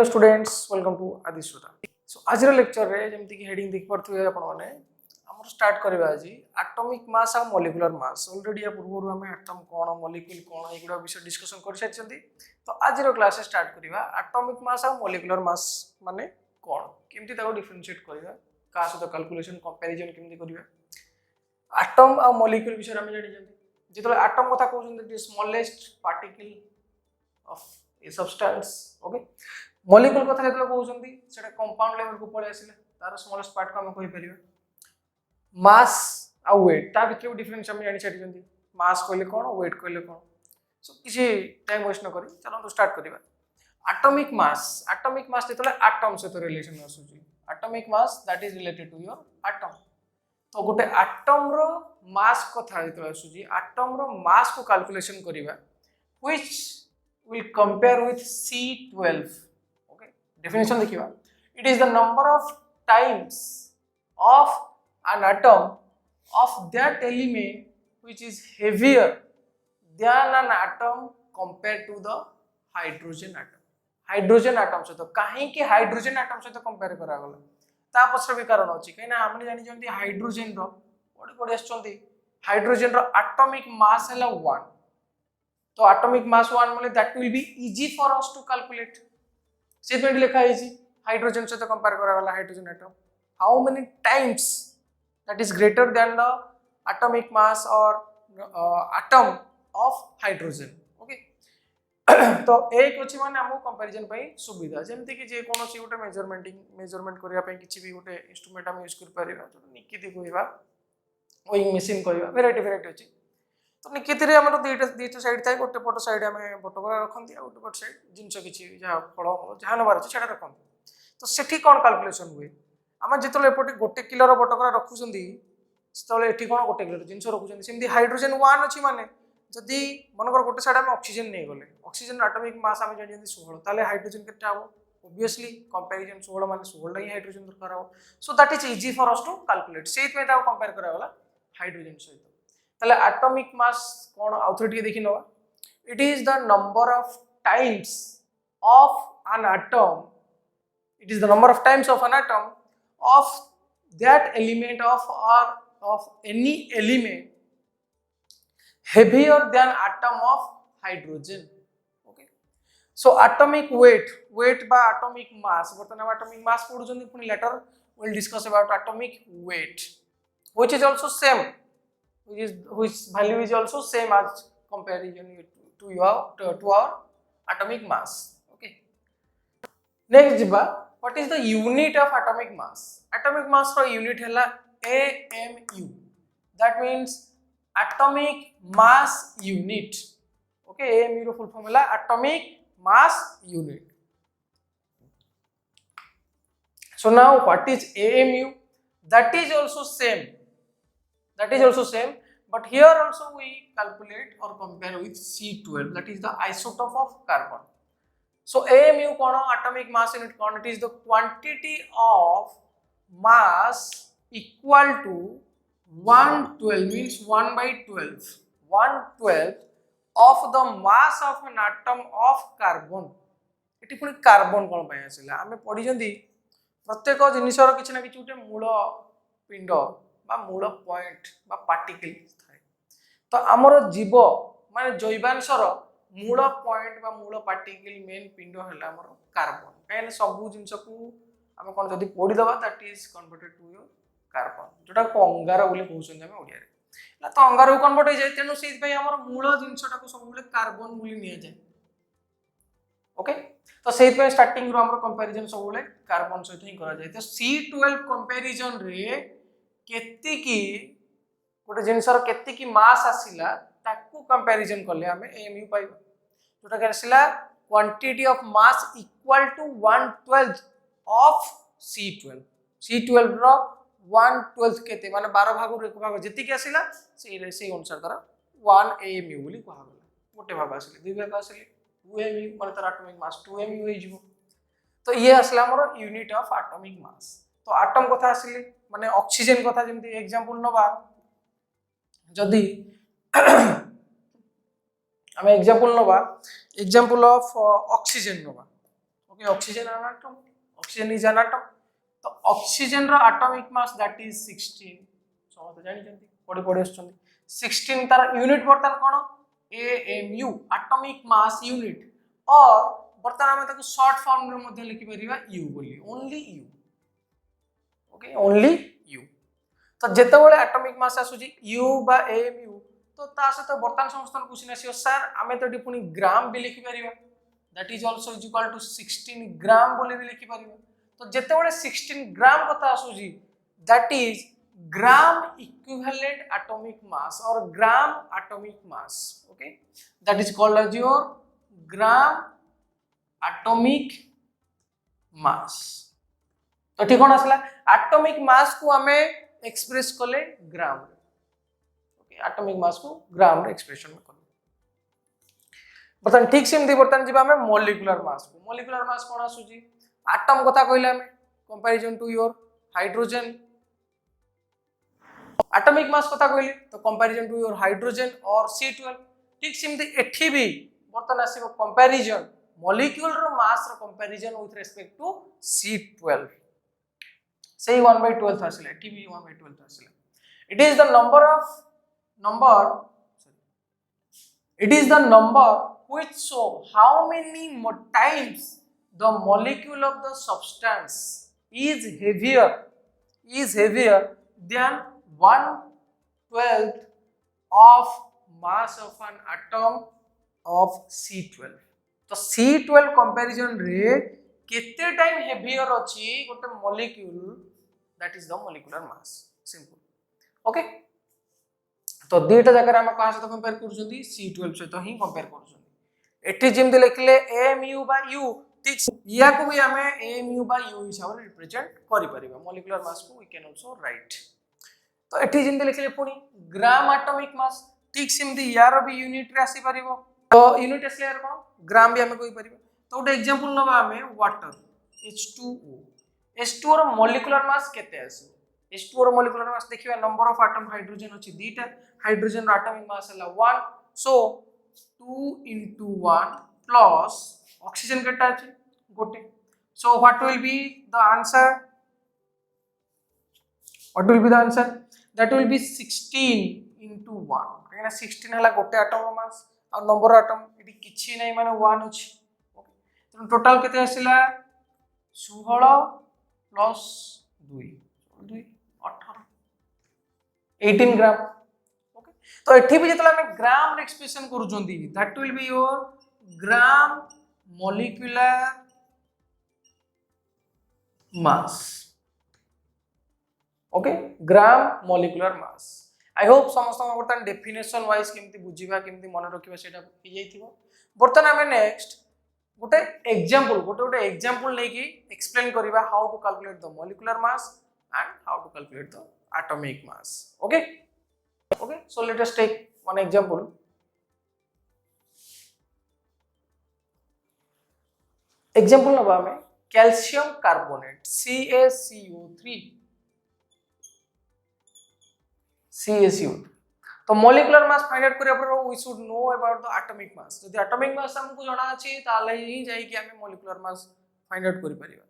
Hello students welcome to Adishwara. So आज lecture रे जमती कि हेडिंग देख पारथुए आपण माने हमर स्टार्ट करबा आज एटॉमिक मास और मॉलिक्यूलर मास। ऑलरेडी पूर्व हम एटम कोन मॉलिक्यूल कोन एगुडा विषय डिस्कशन कर सारछंती। तो आज रो क्लास स्टार्ट करबा एटॉमिक मास और मॉलिक्यूलर मास माने कोन केमती ताको डिफरेंशिएट करबा का सहित कैलकुलेशन कंपैरिजन केमती करबा। एटम और मॉलिक्यूल विषय हम जानि जंती जेतले एटम कथा कहउछन the smallest particle of a substance. Okay molecule कथा जेतले कहउछन सेटा कंपाउंड लेवल को पळे आसिले तार स्मॉलेस्ट पार्ट को हम कहि परिबा। मास आ वेट ता भितर डिफरेंस हम जानि छाडिछंती। मास कहले कोन वेट कहले कोन। सो किछि टाइम वेस्ट न करी चलो तो स्टार्ट करिबा। एटॉमिक मास जेतले एटम सहित रिलेशन आसुची atomic mass that is related to your atom. तो गोटे एटम रो मास कथा जेतले आसुची एटम रो मास को कैलकुलेशन करिबा which will compare with C12. Okay, definition देखिवा. It is the number of times of an atom of that element which is heavier than an atom compared to the hydrogen atom. Hydrogen atom से तो काहे कि hydrogen atom से तो compare करा गला ता पछर भी कारण अछि कहिना हमनी जानि जंती हाइड्रोजन रो कोडी कोडी आछंती हाइड्रोजन रो एटॉमिक मास हला 1। तो एटॉमिक मास 1 मतलब that will be easy for us to calculate. से पे लिखा है जी हाइड्रोजन से तो कंपेयर करा वाला hydrogen atom how many times that is greater than the atomic mass और एटम ऑफ हाइड्रोजन। ओके तो एक अछि माने हमो कंपैरिजन पई सुविधा जेमति कि जे कोनोसी गोटे मेजरमेंट करिया पई किछि भी गोटे इंस्ट्रूमेंट हम यूज कर परिबा तो निकिति कहबा वेइंग मशीन कहबा वेराइटी अछि। तो निकिति रे हमर दीटा साइड थाय गोटे पट साइड हमें बटकरा रखंती आ गोटे पट साइड जिंस किछि जा फळ जहां नबार अछि सेटा रखंती। तो सेठी कोन कैलकुलेशन हुए हम जेतले एपटे गोटे किलो रो बटकरा रखुसंदी सेतले एठी कोन गोटे किलो जिंस रखुसंदी सेमति हाइड्रोजन 1 अछि माने जदी मनकर गोटे साइड हम ऑक्सीजन नै गले ऑक्सीजन एटॉमिक मास हम जानि 16 ताले हाइड्रोजन केटा हो ऑब्वियसली कंपैरिजन 16 माने 16 ही हाइड्रोजन दरकार हो। So that is easy for us to calculate सेत में ता कंपेयर करा वाला हाइड्रोजन सहित। ताले एटॉमिक मास कोन ऑथोरिटी देखि नवा it is the number of times of an atom it is the number of times of an atom of that element of any element heavier than atom of hydrogen. Okay so atomic weight by atomic mass बर्तन atomic mass पढुचंदी पुनी later we'll discuss about atomic weight which is also same which value is also same as comparison to our atomic mass. Okay next jiba what is the unit of atomic mass ro unit hela AMU that means atomic mass unit. Okay AMU ro full form hela atomic mass unit. So now what is AMU? That is also same but here also we calculate or compare with C12 that is the isotope of carbon. So AMU kono atomic mass unit kono it is the quantity of mass equal to 112 means 1 by 12 of the mass of an atom of carbon. इटी पुनी carbon कोन पय आसिला हमें पढी जंदी प्रत्येक जिनिसर किछ ना किछ उटे मूल पिंड बा मूल पॉइंट बा पार्टिकल थाए। तो हमर जीव माने जैवांशर मूल पॉइंट बा मूल पार्टिकल मेन पिंड हला हमर कार्बन काहे सब जिनिस को हम कोन जदी पढी दबा that is converted to your carbon जोटा को अंगार बोली कहउछन हम ओडिया रे ला तो अंगार को कन्वर्ट हो जाय तेनु सेहि पय हमर मूल जिनिसटा को सब कार्बन बोली निया जाय। ओके तो सेहि पय स्टार्टिंग रो हमर कंपैरिजन सब बोले कार्बन सहित ही करा जाय। तो C12 कंपैरिजन रे केति की गोटे जिनिसर केति की मास आसिला ताकू कंपैरिजन करले हमें AMU पाइबा जोटा के आसिला quantity of mass equal to 1/12 of C12 रो 1/12 केते माने 12 भाग रो 1 भाग जति के आसिला से अनुसार तारा 1 AMU बोली कहा गला गोटे भाग आसिले दुई भाग आसिले 2 AMU माने तारा एटॉमिक मास 2 AMU होई जिवो। तो ये आसला हमर यूनिट ऑफ एटॉमिक मास। तो एटम कथा आसिले माने ऑक्सीजन कथा जेमति एग्जांपल नबा जदी हम एग्जांपल नबा एग्जांपल ऑफ ऑक्सीजन नबा okay oxygen an atom oxygen is an atom तो ऑक्सीजन रो एटॉमिक मास दैट इज 16 समस्त जानि जंती पढी पढी आछंती 16 तार यूनिट बर्तन कोन AMU एटॉमिक मास यूनिट और बर्तन हम ताको शॉर्ट फॉर्म रे मध्ये लिखि परिबा U बोली only U okay only U तो जेतेबेले एटॉमिक मास आसुची U बा AMU तो ता सहित बर्तन समस्त क्वेश्चन आसीयो सर आमे तो पुनी ग्राम भी लिखि परिबा that is also is equal to 16 gram बोली भी लिखि परिबा तो जेतेबेले 16 ग्राम कथा आसुची that is gram equivalent atomic mass or gram atomic mass okay that is called as your gram atomic mass तो ठीक कोन आसला एटॉमिक मास को हमें एक्सप्रेस कले ग्राम ओके एटॉमिक मास को ग्राम रे एक्सप्रेशन में कले बर्तन ठीक सेमती बर्तन जीवा हमें मॉलिक्यूलर मास कोन आसुची एटम कथा कहले हमें comparison to your hydrogen atomic mass कथा कहले तो कंपैरिजन टू योर हाइड्रोजन और C12 ठीक सेमती एठी भी बर्तन आसीबो कंपैरिजन मॉलिक्यूल रो मास रो comparison with respect to C12 say 1/12 आसिला एठी भी 1/12 आसिला it is the number which show how many more times the molecule of the substance is heavier than 1/12 of mass of an atom of C12 तो C12 comparison रे केते time heavier अछि गोटे molecule that is the molecular mass simple okay तो दुईटा जगह हम कहा सहित कंपेयर करछुंदी C12 सहित ही कंपेयर करछुंदी एठी जेमते लिखले AMU बा U ठीक या को भी हमें AMU बा U हिसाब रे रिप्रेजेंट करि परिबा मॉलिक्यूलर मास को वी कैन आल्सो राइट तो एठी जेमते लिखले पुनी ग्राम एटॉमिक मास ठीक सेमती यार भी यूनिट रे आसी परिबो तो यूनिट असले यार कोन ग्राम भी हमें कोइ परिबा तो गोटे एग्जांपल नबा हमें वाटर H2O H2O रो मॉलिक्यूलर मास केते आसी H2O रो मॉलिक्यूलर मास देखिबा नंबर ऑफ एटम हाइड्रोजन अछि दीटा हाइड्रोजन रो एटॉमिक मास हला 1 सो 2 into 1 plus oxygen केटा अछि गोटे so what will be the answer that will be 16 into 1 काहेना 16 हला गोटे एटम मास और नंबर ऑफ एटम एटी किछि नै माने 1 अछि ओके टोटल केते आसिला 16 प्लस 2 18 18 ग्राम ओके तो एठी भी जतला हम ग्राम रे एक्सप्रेशन करू जोंदी that will be your gram molecular mass okay gram molecular mass I hope समस्त बर्तन डेफिनेशन वाइज केमती बुझीबा केमती मन रखिबा सेटा हो जाइथिबो बर्तन हमें नेक्स्ट गोटे एग्जांपल लेकी एक्सप्लेन करिबा how to calculate the molecular mass and how to calculate the atomic mass okay so let us take one example नबा में कैल्शियम कार्बोनेट CaCO3 तो मॉलिक्यूलर मास फाइंड आउट करिया पर we should know about the atomic mass जदि atomic मास हमको जाना अछि ताले ही जाई कि हमें मॉलिक्यूलर मास फाइंड आउट करि परिबा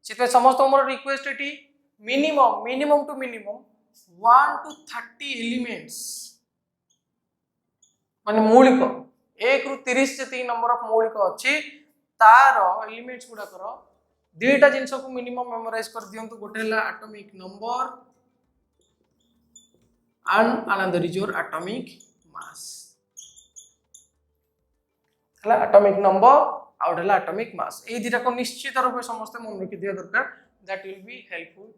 सेते समस्त हमर request at minimum to minimum 1 to 30 elements माने मौलिक 1 रु 30 जति नंबर ऑफ मौलिक अछि तार एलिमेंट्स गुडा करो दुईटा जिंस को मिनिमम मेमोराइज कर दियंतु गोटे हला atomic number and another is your atomic mass हला atomic number आउट हला atomic mass ए दिटा को निश्चित रूप से समस्त मन रखि दिया दरकार that will be helpful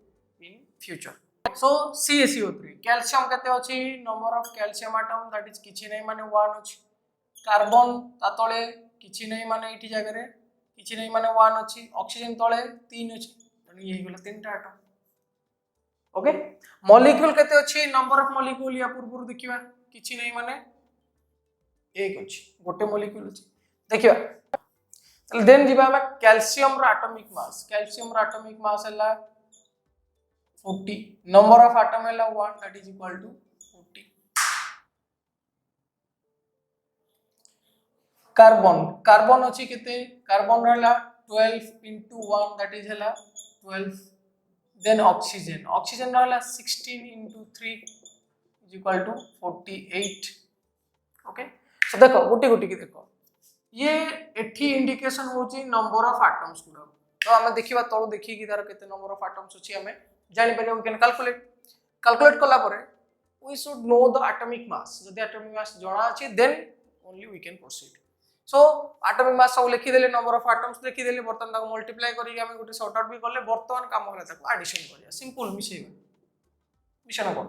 in future so CaCO3 calcium केते अछि number of calcium atom that is किछि नै माने 1 अछि कार्बन ता तळे किछि नै माने एठी जगह रे किछि नै माने 1 अछि ऑक्सीजन तळे 3 अछि तनी एही गेला तीनटा एटम ओके मॉलिक्यूल केते अछि नंबर ऑफ मॉलिक्यूल या पूर्व देखिबा किछि नै माने एक अछि गोटे मॉलिक्यूल अछि देखिबा तले देन जिबा हम कैल्शियम रो एटॉमिक मास हला 40 नंबर ऑफ एटम हला 1 that is equal to 40 carbon अछि केते कार्बन रहला 12 into 1 that is hela 12, then oxygen रहला 16 into 3 is equal to 48. Okay so देखो गोटी गोटी की देखो ये एठी इंडिकेशन होची नंबर ऑफ एटम्स गुडा तो हमें देखिबा तळो देखि कि तार केते नंबर ऑफ एटम्स अछि हमें जानि परिया वी कैन कैलकुलेट कला परे we should know the atomic mass जदि atomic mass जणा अछि then only we can proceed. So atomic mass सब लिखि देले नंबर ऑफ एटम्स लिखि देले बर्तन ताको मल्टीप्लाई करी हमें गोटे सॉर्ट आउट भी करले बर्तमान काम होला ताको एडिशन करिया सिंपल मिसेइबा मिशन कोन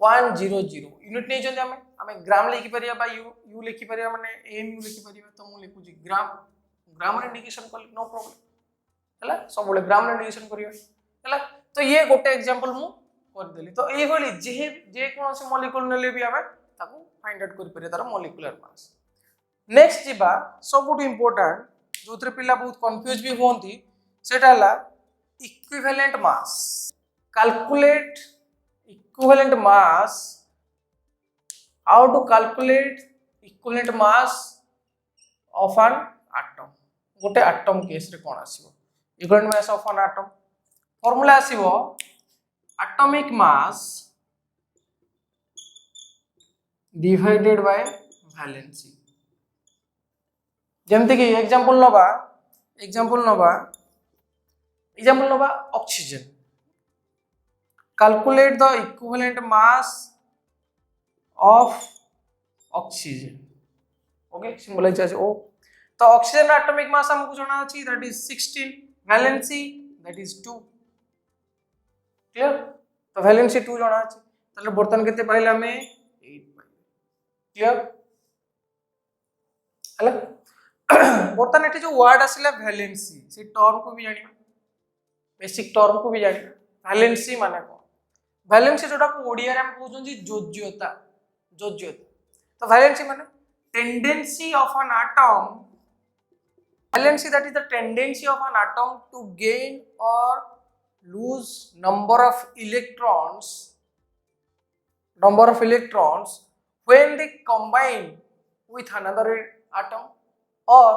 100 यूनिट नै जंदे हमें ग्राम लिखि परिया बा यू लिखि परिया माने एम यू लिखि परिया तो मु लिखु जी ग्राम रे इंडिकेशन कर नो प्रॉब्लम हला सब बोले ग्राम रे इंडिकेशन करियो हला तो ये गोटे एग्जांपल मु कर देली तो ए भली जे कोन से मॉलिक्यूल नेले भी हमें ताको फाइंड आउट कर परिया तार मॉलिक्यूलर मास. नेक्स्ट जीबा सबुट इंपोर्टेंट जोथरे पिला बहुत कंफ्यूज भी होंती सेटा हला equivalent mass. Calculate equivalent mass, how to calculate equivalent mass of an atom. गोटे atom case रे कोन आसीबो equivalent mass of an atom formula आसीबो atomic mass divided by valency. जेमते कि example नोबा oxygen. Calculate the equivalent mass of oxygen. Okay, symbolize as O. तो oxygen atomic mass हमको जाना अछि that is 16, valency that is 2. Clear तो valency 2 जाना अछि तले बर्तन केते पाइले हमें 8 पाइले. क्लियर हला बर्तन एठी जो वर्ड आसिला वैलेंसी से टर्म को भी जानिबा बेसिक टर्म को भी जानिबा वैलेंसी माने को वैलेंसी जोटा को ओडिया रे हम कहउछन जी जोज्यता तो वैलेंसी माने tendency of an atom valency that is the tendency of an atom to gain और lose number of electrons when they combine with another atom or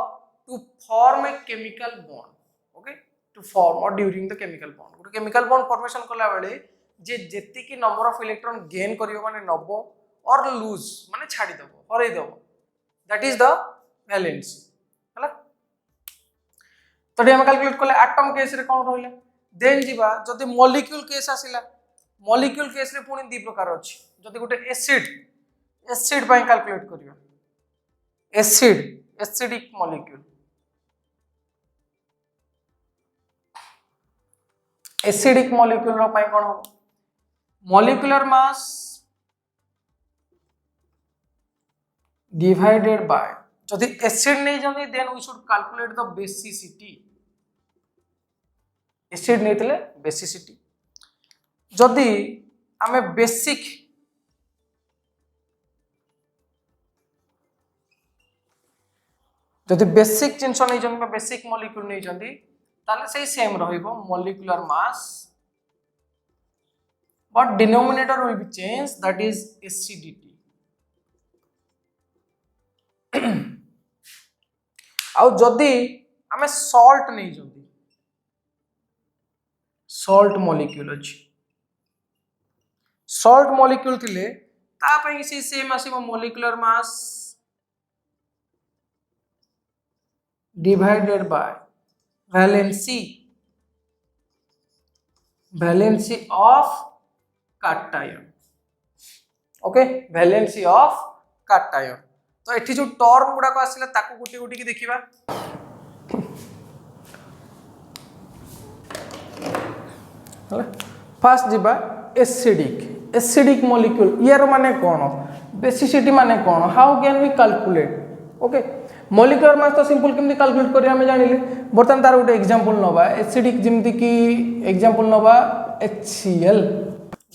to form a chemical bond. Okay, to form or during the chemical bond ଗୋଟେ chemical bond formation कला बेले जे जेति की number of electron gain करियो माने नबो और loose माने छाडी दबो हरै दबो दैट इज द वैलेंसी हला तडी हम कैलकुलेट करले एटम केस रे कोन रहले देन जीवा जदि मॉलिक्यूल केस आसिला मॉलिक्यूल केस रे पुनी दी प्रकार अछि जदि गोटे एसिड पय कैलकुलेट करियो एसिडिक मॉलिक्यूल रो पय कोन हो molecular mass divided by जदि एसिड नहीं जंदी then we should calculate the basicity. Acid नहीं तले basicity जदि हमें बेसिक जिंस नहीं जंदी बेसिक मॉलिक्यूल नहीं जंदी ताले सही सेम रहिबो molecular mass but denominator will be changed that is acidity. आउ जदि हमें सॉल्ट नहीं जंदी सॉल्ट मॉलिक्यूल अछि सॉल्ट मॉलिक्यूल थिले ता पई से सेम आसीबो molecular mass divided by valency of cation. Okay valency of cation तो एठी जो टर्म गुडा को आसिला ताको गुटी गुटी की देखिबा हला फर्स्ट जीबा एसिडिक मॉलिक्यूल यार माने कोन बेसिसिटी माने कोन how can we calculate. Okay molecular mass तो सिंपल केमती कैलकुलेट करिया हम जानिले बर्तन तार गुटे एग्जांपल नबा एसिडिक जेमती की एग्जांपल नबा HCl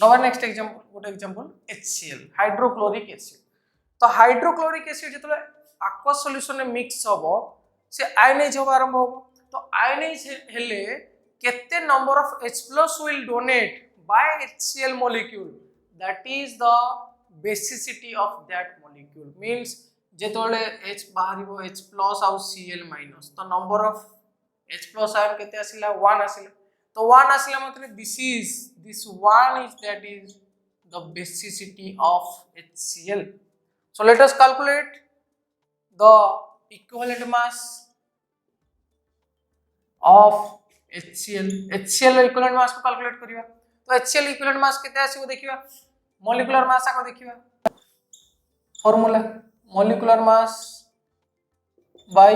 नवा नेक्स्ट एग्जांपल गोटे एग्जांपल HCl हाइड्रोक्लोरिक एसिड तो हाइड्रोक्लोरिक एसिड जतले aqueous सॉल्यूशन में मिक्स होबो से आयनाइज होबा आरंभ होबो तो आयनाइज हेले केते number of H+ will donate by HCl molecule that is the basicity of that molecule means जेतोले H बाहरिबो H+ आउ Cl- तो number of H plus ion केते आसिला 1 आसिला तो 1 आसिला मतलब this 1 is that is the basicity of HCl. So let us calculate the equivalent mass of HCl. HCl equivalent mass को calculate करिया तो HCl equivalent mass केते आसीबो देखिबा molecular mass आको देखिबा formula molecular mass by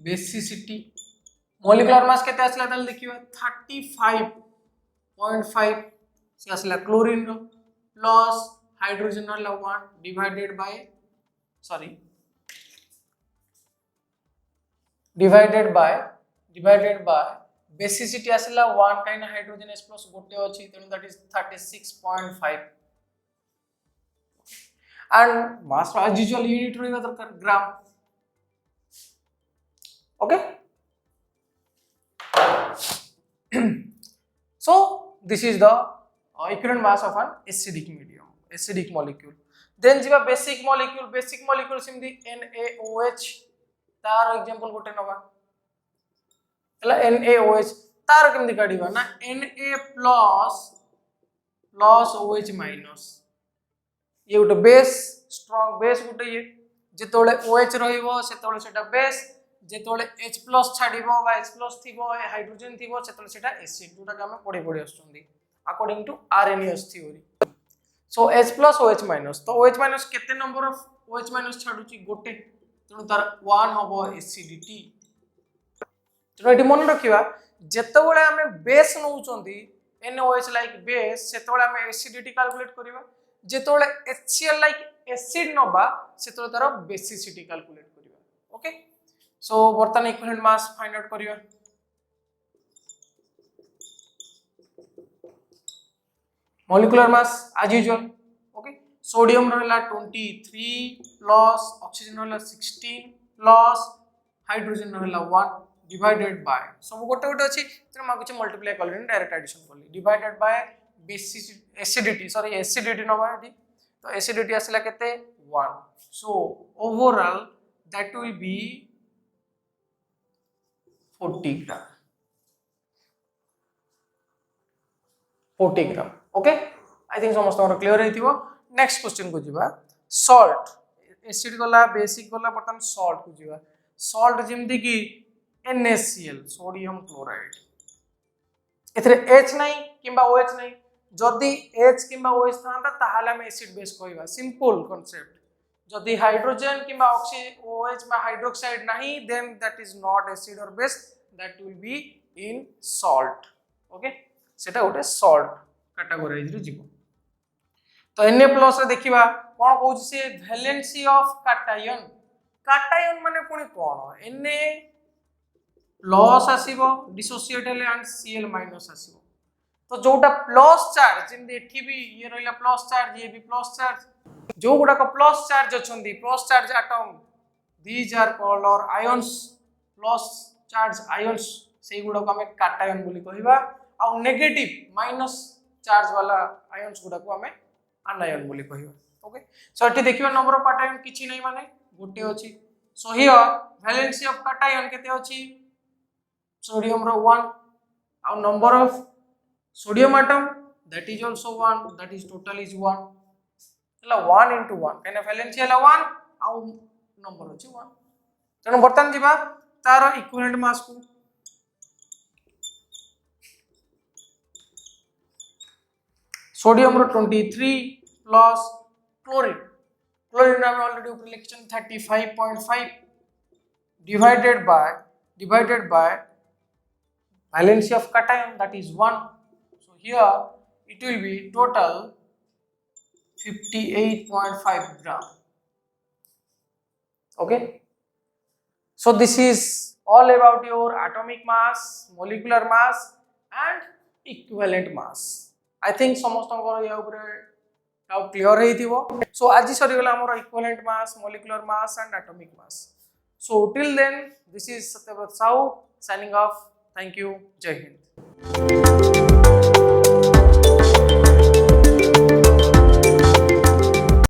basicity molecular mass केते आसला ताल देखिबा 35.5 से आसला क्लोरीन रो प्लस हाइड्रोजन रो 1 डिवाइडेड बाय basicity आसला 1 काइन हाइड्रोजन s प्लस गोटे अछि तेनु that is 36.5 and mass as usual unit रहबा दरकार gram okay so this is the equivalent mass of an acidic molecule then jiba basic molecule simdi NaOH तार example गोटे नबा हला NaOH तार केमदी काढिबा ना Na plus OH minus ये गोटे बेस स्ट्रांग बेस गोटे ये जेतोले OH रहिबो सेतोले सेटा बेस जेतोले H plus छाडिबो बा H plus थिबो हाइड्रोजन थिबो सेतोले सेटा एसिड जोटा के हम पढि आछुंदी according to Arrhenius theory so H plus OH minus तो OH minus केते नंबर ऑफ OH minus छाडुची गोटे तेनु तार 1 हबो एसिडिटी तो एटी मन रखिबा जेतोले हमें बेस नउचंदी NaOH लाइक बेस सेतोले हमें एसिडिटी कैलकुलेट करिबा जेतोले HCl लाइक एसिड नबा सेतोले तार बेसिसिटी कैलकुलेट करिबा ओके सो बर्तन इक्विवेलेंट मास फाइंड आउट करिबा molecular mass as usual okay sodium रहला 23 plus oxygen रहला 16 plus hydrogen रहला 1 divided by सब गोटे गोटे अछि त मागुचे मल्टीप्लाई करले डायरेक्ट एडिशन करले डिवाइडेड बाय एसिडिटी नबा एटी तो एसिडिटी आसला केते 1 so overall that will be 40 gram okay I think समस्त क्लियर हेतिबो नेक्स्ट क्वेश्चन को जीवा सॉल्ट एसिड गला बेसिक गला बटन सॉल्ट को जीवा सॉल्ट जेमति की NaCl सोडियम क्लोराइड एथरे H नहीं किबा OH नहीं जदी H किबा OH थांता ताहाले हम एसिड बेस कहबा सिंपल कांसेप्ट जदी हाइड्रोजन किबा OH बा हाइड्रोक्साइड नहीं then that is not acid or base that will be in salt okay सेटा गोटे सॉल्ट कैटेगराइज रे जीवो तो Na प्लस रे देखिबा कोन कहू से वैलेंसी ऑफ कैटायन माने पुनी कोन Na प्लस आसीबो डिसोसिएट हेले एंड Cl माइनस आसीबो तो जोटा प्लस चार्ज जिंदे एठी भी ये रहला प्लस चार्ज ये भी प्लस चार्ज जो गुडा को प्लस चार्ज अछंदी plus charge atom these are called और आयंस प्लस चार्ज आयंस से गुडा को हमें कैटायन बोली कहिबा आ नेगेटिव माइनस चार्ज वाला आयंस गुडा को हमें आनायन बोली कहिबा ओके सो एठी देखिबा नंबर ऑफ कैटायन किछि नै माने गोटे अछि so here valency of cation केते अछि सोडियम रो 1 आ number of sodium atom that is also 1 that is total is 1 हला 1 into 1 कने वैलेंसी हला 1 आ नंबर अछि 1 तनो बर्तन दिबा तार इक्विवेलेंट मास को सोडियम रो 23 प्लस क्लोरीन हम ऑलरेडी ऊपर लिखछन 35.5 divided by valency of cation that is 1 so here it will be total 58.5 gram okay so this is all about your atomic mass molecular mass and equivalent mass I think समस्तंकर या ऊपर doubt clear हेतिबो सो आज सरी गला हमर equivalent mass molecular mass and atomic mass so till then this is Satyabrata Sahu signing off thank you jai hind